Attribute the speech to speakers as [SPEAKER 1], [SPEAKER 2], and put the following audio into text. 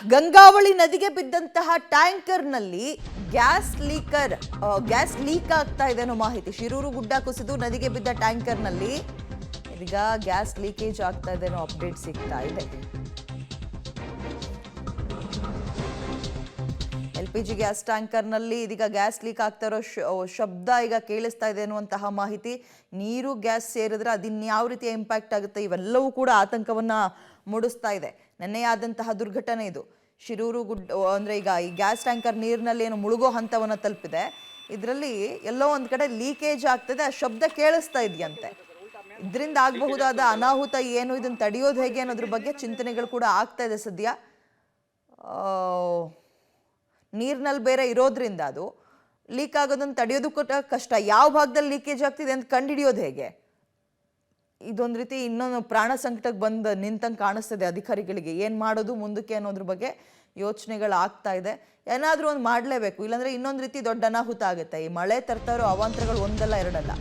[SPEAKER 1] ಗಂಗಾವಳಿ ನದಿಗೆ ಬಿದ್ದಂತಹ ಟ್ಯಾಂಕರ್ನಲ್ಲಿ gas leak ಆಗ್ತಾ ಇದೆ ಅನ್ನೋ ಮಾಹಿತಿ. ಶಿರೂರು ಗುಡ್ಡ ಕುಸಿದು ನದಿಗೆ ಬಿದ್ದ ಟ್ಯಾಂಕರ್ನಲ್ಲಿ ಇದೀಗ ಗ್ಯಾಸ್ ಲೀಕೇಜ್ ಆಗ್ತಾ ಇದೆ ಅನ್ನೋ ಅಪ್ಡೇಟ್ ಸಿಗ್ತಾ ಇದೆ. LPG ಗ್ಯಾಸ್ ಟ್ಯಾಂಕರ್ನಲ್ಲಿ ಇದೀಗ ಗ್ಯಾಸ್ ಲೀಕ್ ಆಗ್ತಾ ಇರೋ ಶಬ್ದ ಈಗ ಕೇಳಿಸ್ತಾ ಇದೆ ಅನ್ನುವಂತಹ ಮಾಹಿತಿ. ನೀರು ಗ್ಯಾಸ್ ಸೇರಿದ್ರೆ ಅದಿನ್ಯಾವ ರೀತಿಯ ಇಂಪ್ಯಾಕ್ಟ್ ಆಗುತ್ತೆ, ಇವೆಲ್ಲವೂ ಕೂಡ ಆತಂಕವನ್ನ ಮೂಡಿಸ್ತಾ ಇದೆ. ನೆನ್ನೆ ಆದಂತಹ ದುರ್ಘಟನೆ ಇದು. ಶಿರೂರು ಗುಡ್ಡ ಅಂದ್ರೆ ಈಗ ಈ ಗ್ಯಾಸ್ ಟ್ಯಾಂಕರ್ ನೀರಿನಲ್ಲಿ ಏನು ಮುಳುಗೋ ಹಂತವನ್ನ ತಲುಪಿದೆ. ಇದರಲ್ಲಿ ಎಲ್ಲೋ ಒಂದ್ ಕಡೆ ಲೀಕೇಜ್ ಆಗ್ತದೆ, ಆ ಶಬ್ದ ಕೇಳಿಸ್ತಾ ಇದೆಯಂತೆ. ಇದರಿಂದ ಆಗಬಹುದಾದ ಅನಾಹುತ ಏನು, ಇದನ್ನ ತಡೆಯೋದು ಹೇಗೆ ಅನ್ನೋದ್ರ ಬಗ್ಗೆ ಚಿಂತನೆಗಳು ಕೂಡ ಆಗ್ತಾ ಇದೆ ಸದ್ಯ. ನೀರಿನಲ್ಲಿ ಬೇರೆ ಇರೋದ್ರಿಂದ ಅದು ಲೀಕ್ ಆಗೋದನ್ನು ತಡೆಯೋದು ಕೂಡ ಕಷ್ಟ. ಯಾವ ಭಾಗದಲ್ಲಿ ಲೀಕೇಜ್ ಆಗ್ತಿದೆ ಅಂತ ಕಂಡುಹಿಡಿಯೋದು ಹೇಗೆ? ಇದೊಂದು ರೀತಿ ಇನ್ನೊಂದು ಪ್ರಾಣ ಸಂಕಟಕ್ಕೆ ಬಂದು ನಿಂತಂಗೆ ಕಾಣಿಸ್ತದೆ ಅಧಿಕಾರಿಗಳಿಗೆ. ಏನು ಮಾಡೋದು ಮುಂದಕ್ಕೆ ಅನ್ನೋದ್ರ ಬಗ್ಗೆ ಯೋಚನೆಗಳಾಗ್ತಾ ಇದೆ. ಏನಾದರೂ ಒಂದು ಮಾಡಲೇಬೇಕು, ಇಲ್ಲಾಂದ್ರೆ ಇನ್ನೊಂದು ರೀತಿ ದೊಡ್ಡ ಅನಾಹುತ ಆಗುತ್ತೆ. ಈ ಮಳೆ ತರ್ತಾ ಇರೋ ಅವಾಂತರಗಳು ಒಂದಲ್ಲ ಎರಡಲ್ಲ.